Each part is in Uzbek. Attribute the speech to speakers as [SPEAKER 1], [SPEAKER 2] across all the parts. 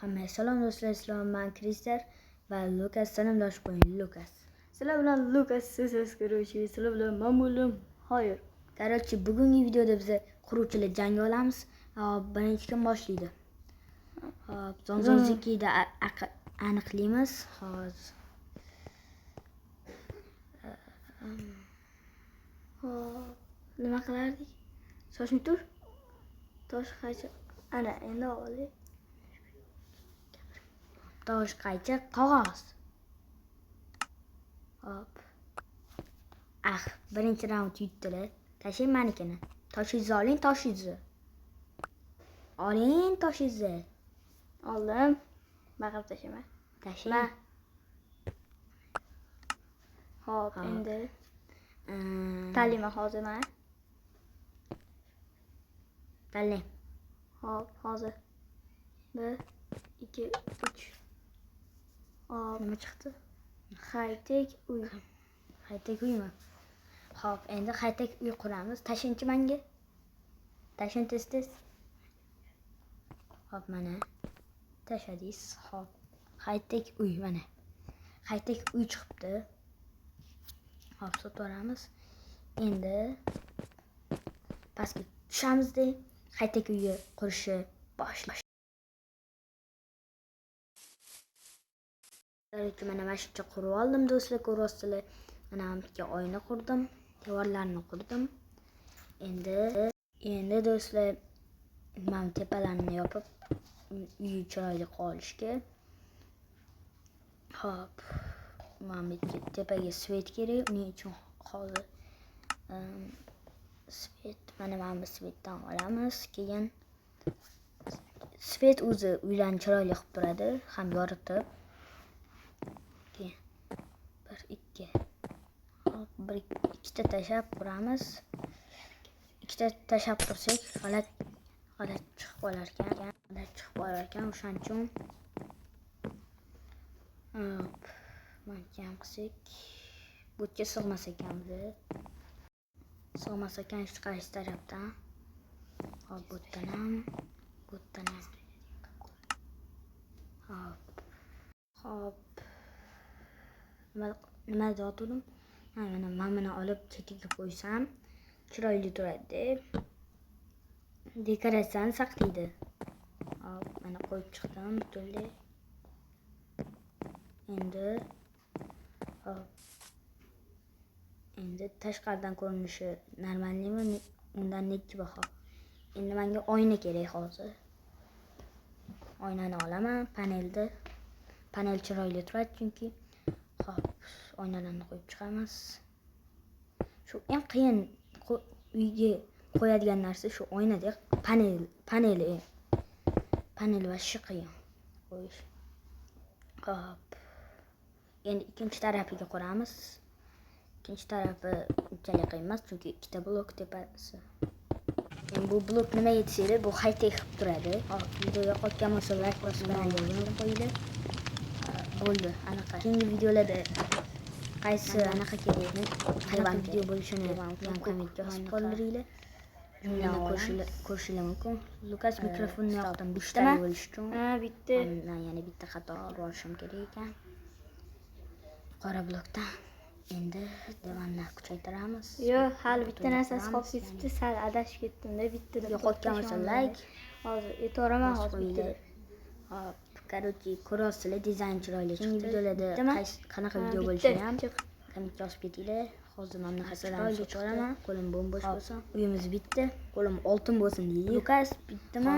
[SPEAKER 1] Hammaga salom do'stlar, men Krister va Lukas. Salomlashib qo'ying, Lukas.
[SPEAKER 2] Sizlar bilan Lukas siz ko'ruvchi, sizlar bilan Mamulim. Hayır.
[SPEAKER 1] Короче, bugungi videoda biz quruvchilar jangi olamiz. Birinchi kim boshlaydi? Hop, Zonzikida aniqlaymiz. Hozir.
[SPEAKER 2] Nima qilardik? Sochni tur. Tosh qaychi. Ana, endi olay.
[SPEAKER 1] Tosh qaychi, qog'oz. Hop. Birinchi raund yutdilar. Tashing menikini. Toshingizni oling, toshingizni. Oling toshingizni.
[SPEAKER 2] Oldim. Baqib tashima.
[SPEAKER 1] Tashing.
[SPEAKER 2] Hop, endi talima hozir mana.
[SPEAKER 1] Tanlang.
[SPEAKER 2] Hop, hozir. 1 2 3. Hop,
[SPEAKER 1] Nima chiqdi?
[SPEAKER 2] haytek uy.
[SPEAKER 1] Haytek uymi? Hop, endi haytek uy quramiz. Tashingchi menga. Tashing tez. Hop, mana. Tashadingiz. Hop. Haytek uy mana. Haytek uy chiqibdi. Hop, sotamiz. Endi pastga tushamizda haytek uyni qurishni boshlaymiz. Mana shuncha qurib oldim do'stlar, ko'ryapsizlar. Mana bitta oyna qurdim, devorlarni qurdim. Endi do'stlar, men tepalarni yopib uy chiroyli qolishga. Hop. Mana tepaga svet kerak, uning uchun hozir svet, mana bu svetdan olamiz. Keyin svet o'zi uylarni chiroyli qilib turadi, ham yoritib. 1 2. Hop, 2ta tashab quramiz. 2ta tashab tursak, g'alat chiqib qolar ekan. O'shaning uchun hop, mana ham qilsak, bu yerga sig'mas ekan shu qaysi tarafdan. Hop, bu yerdan ham. Hop. Nima deyotgandim? Mana buni olib chetiga qo'ysam chiroyli turadi. Dekoratsiyani saqlaydi. Hop, mana qo'yib chiqdim butunlay. Endi tashqaridan ko'rinishi normalmi? Undan nechi baho? Endi menga oyna kerak hozir. Oynani olaman, panel chiroyli turadi chunki. Hop, oynalarni qo'yib chiqamiz. Shu eng qiyin uyga qo'yadigan narsa shu oynada, panel va shu qiyin qo'yish. Hop. Endi ikkinchi tarafiga quramiz. Ikkinchi tarafi unchalik qiyin emas chunki ikkita blok tepasi. Endi bu blok nima yetishadi? Bu haytek qilib turadi. Hop, video yoqayotgan bo'lsa like bosib qo'yinglar. Bo'ldi, anaqa. Keyingi videolarda qaysi anaqa kerakmi? Hayvon video bo'lishini ham kommentga yozib qoldiringlar. Shundan ko'rishinglar mumkin. Lukas mikrofonni yoqdim. Bittami bo'lish uchun.
[SPEAKER 2] Bitta.
[SPEAKER 1] Yana bitta xato qilib olishim kerak ekan. Qora blokdan. Endi devorni kuchaytiramiz.
[SPEAKER 2] Yo'q, hali bitta narsasi qolib ketibdi. Sal adashib ketdim-da, bittada.
[SPEAKER 1] Yo'qotgan bo'lsa like.
[SPEAKER 2] Hozir aytaman hozir bittada.
[SPEAKER 1] Hop, короче, ko'ryapsizlar, dizayn chiroyli chiqdi. Videolarda qanaqa video bo'lishini ham kommentga yozib ketinglar. Hozir men narsalarni sotib olaman. Qo'lim bo'sh bo'lsin. Uyimiz bitdi. Qo'lim oltin bo'lsin deylik. Lukas bitdimi?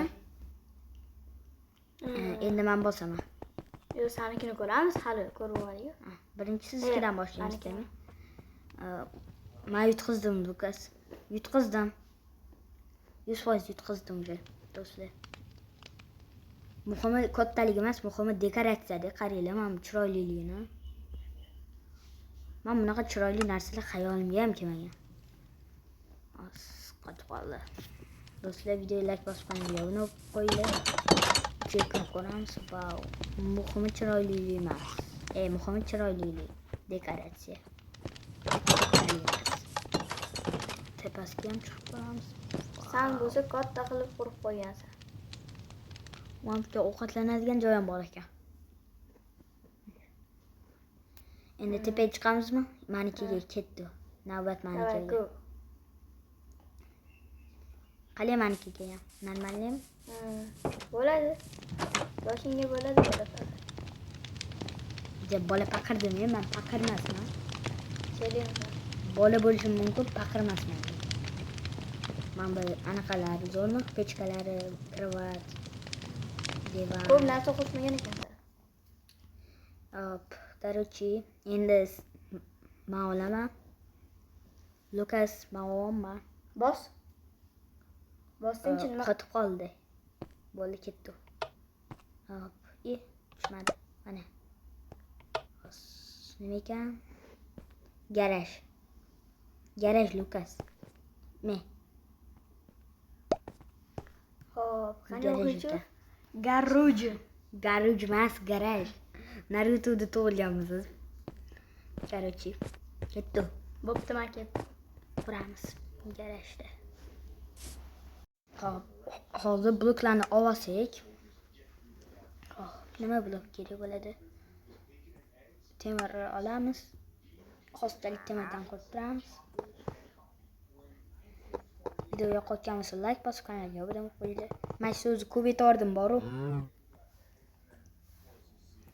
[SPEAKER 1] Endi men bosaman.
[SPEAKER 2] Yo'q, senikini ko'ramiz, hali ko'rib olaylik.
[SPEAKER 1] Birinchi siznikidan boshlaymiz keyin. Men yutqizdim Lukas. Yutqizdim. 100% yutqizdim do'stlar. Muhimi kattaligi emas, muhimi dekoratsiyada. Qaranglar, men chiroyliligini. Men bunaqa chiroyli narsalar xayolimga ham kelmagan. Qotib qoldi. Do'stlar, videoga like bosib qo'yinglar, uni qo'yinglar. Chekib ko'ramiz. Vau. Muhimi chiroylilik emas. Muhimi chiroylilik. Dekoratsiya. Tepasiga ham chiqib ko'ramiz.
[SPEAKER 2] Sen bo'lsa katta qilib qurib qo'ygansan.
[SPEAKER 1] Manimcha ovqatlanadigan joy ham bor ekan. Endi tepaga chiqamizmi? Manikiga ketdi. Navbat manikiga. Qalay manikiga ham? Normalmi?
[SPEAKER 2] Bo'ladi. Yoshingga bo'ladi.
[SPEAKER 1] Deb bola paqirdim, men paqirmasman.
[SPEAKER 2] Selim.
[SPEAKER 1] Bola bo'lishim mumkin, paqirmasman. Men bu anaqalari zo'rmi? Pechkalari, krevat, divan.
[SPEAKER 2] Ko'p narsa qo'shmagan ekansan.
[SPEAKER 1] Hop, короче, endi men olaman. Lukas, men olaman.
[SPEAKER 2] Bos. Bossinchi nima?
[SPEAKER 1] Qotib qoldi. Bo'ldi, ketdi. Hop, tushmadi. Mana. Nima ekan? Garaj. Garaj Lukas. Men.
[SPEAKER 2] Hop, qanday
[SPEAKER 1] Garaj
[SPEAKER 2] o'quvchi?
[SPEAKER 1] ekan.
[SPEAKER 2] Garuj.
[SPEAKER 1] Garuj emas, garaj. Naruto'da tug'ilganmiz biz. Короче, ketdi.
[SPEAKER 2] Bo'pti, men ketdim.
[SPEAKER 1] Quramiz garajda. Hop, hozir bloklarni olsak. Hop, nima blok kerak bo'ladi? Temir olamiz. Hozirchalik temirdan qo'yib turamiz. Video yoqayotgan bo'lsa like bosib kanalga obuna bo'linglar. Men so'zni ko'p aytdim boru.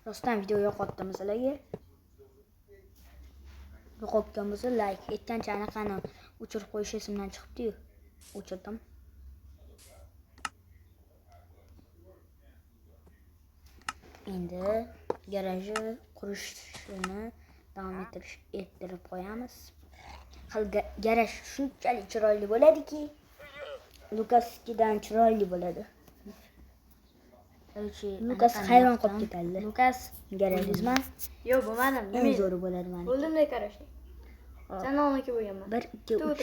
[SPEAKER 1] Rostdan video yoqayotdimi sizlarga? Yoqayotgan bo'lsa like, aytgancha anaqani o'chirib qo'yish esimdan chiqibdi-yu. O'chirdim. Endi garajni qurishni davom ettirib qo'yamiz. Garaj shunchalik chiroyli bo'ladiki, Lukaskidan chiroyli bo'ladi. Lukas hayron qolib ketadi. Lukas garajizmi?
[SPEAKER 2] Yo'q, bo'lmadim.
[SPEAKER 1] Eng zo'ri bo'ladi mana.
[SPEAKER 2] Bo'ldimda qarashing. Sanoniki bo'lganman.
[SPEAKER 1] 1 2 3.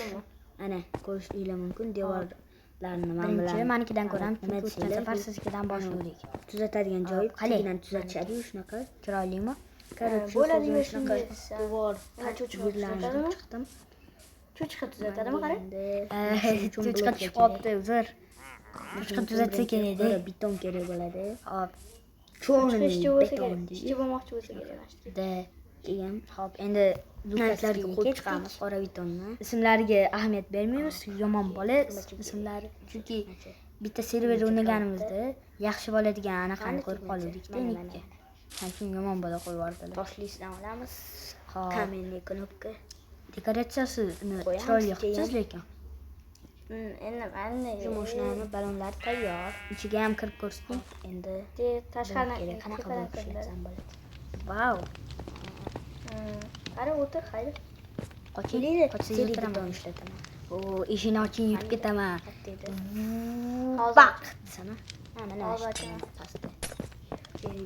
[SPEAKER 1] Ana, ko'rishingiz mumkin devorlarni men bilan. Manikidan ko'ramiz. Nima desanglar, safar siznikidan boshlaylik. Tuzatadigan joyi qalidan tuzatishadi-yu shunaqa. Chiroylimi?
[SPEAKER 2] Bo'ladi shunaqa
[SPEAKER 1] devor
[SPEAKER 2] cho'chqa
[SPEAKER 1] chiqdim.
[SPEAKER 2] Cho'chqa tuzatadimi qarang?
[SPEAKER 1] Cho'chqa tushib qolibdi, uzr. Cho'chqa tuzatsa kerak edi. Beton kerak bo'ladi. Hop. Cho'g'ni beton
[SPEAKER 2] ishchi bo'lmoqchi bo'lsa kerak.
[SPEAKER 1] Da keyin hop endi Lukaslarga qo'yib chiqamiz qora betonni. Ismlariga ahamiyat bermaymiz. Yomon bola ismlari. Chunki bitta server o'ynaganimizda yaxshi bo'ladigan anaqani ko'rib qoldik-da nickga. Shuning uchun yomon bola qo'yib yubordilar. Boshlaysidan olamiz. Hop. Kamenniy knopka. Dekoratsiyasini chiroyli qilibsiz lekin.
[SPEAKER 2] Endi mana
[SPEAKER 1] Mashinani ballonlar tayyor. Ichiga ham kirib ko'rsating. Endi
[SPEAKER 2] tashqaridan
[SPEAKER 1] qanaqa bo'lib ishlatsam bo'ladi. Vau.
[SPEAKER 2] Qara o'tir, haydi.
[SPEAKER 1] Qochinglar, qochsangiz beton ishlataman. O, eshikni oching, yurib ketaman. Baq desana. Mana pastda.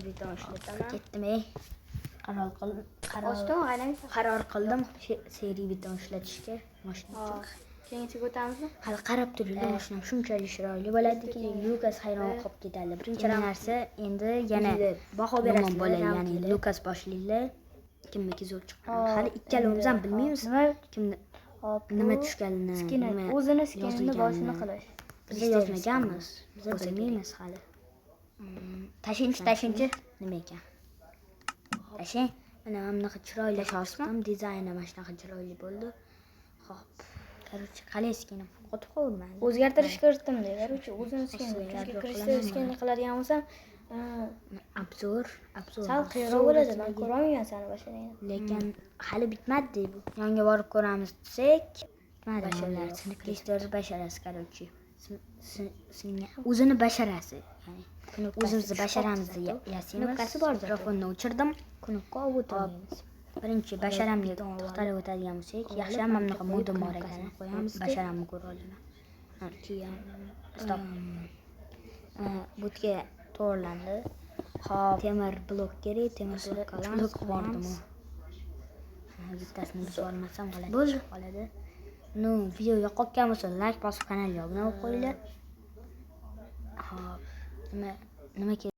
[SPEAKER 1] Beton ishlataman. Ketdim. Qaror qildim seriy beton ishlatishga mashina.
[SPEAKER 2] Keyinchasiga o'tamizmi?
[SPEAKER 1] Hali qarab turinglar, mashinam shunchalik chiroyli bo'ladiki, Lukas hayron qolib ketadi. Birinchi narsa endi yana baho berasiz bo'ladi, ya'ni Lukas boshlaylar. Kimniki zo'r chiqqan. Hali ikkalamiz ham bilmaymiz kimni nima tushganini, nima
[SPEAKER 2] o'zini skinini boshini qilish.
[SPEAKER 1] Biz yozmaganmiz. Biz bilmaymiz hali. Tashinchi nima ekan? Tashin. Mana bunaqa chiroyli shoshdim, dizayni mana shunaqa chiroyli bo'ldi. Xo'p. Короче, qalay skinim qotib qolman.
[SPEAKER 2] O'zgartirish kiritdim deydi. Короче, o'zini skinini kirishda skinni qiladigan bo'lsam,
[SPEAKER 1] obzor.
[SPEAKER 2] Sal qiyroq bo'ladi, men ko'rolmayman seni boshlayman.
[SPEAKER 1] Lekin hali bitmadi bu. Yonga borib ko'ramiz desak, bitmadi. Kristor basharasi, короче. O'zini basharasi, ya'ni o'zimizni basharamizni yasaymiz. Knopkasi bor. Mikrofonni o'chirdim. Knopka o'tiramiz. Birinchi basharamga to'xtalib o'tadigan bo'lsak, yaxshi ham bunaqa modim bor ekan. Qo'yamiz, basharamni ko'ra olaman. Keyin stop. Butga to'g'rilandi. Hop, temir blok kerak, temir blok bordimi? Bittasini buzib olmasam qoladi. No, video yoqayotgan bo'lsa like bosib kanalga obuna bo'lib qo'yinglar. Hop, nima kerak?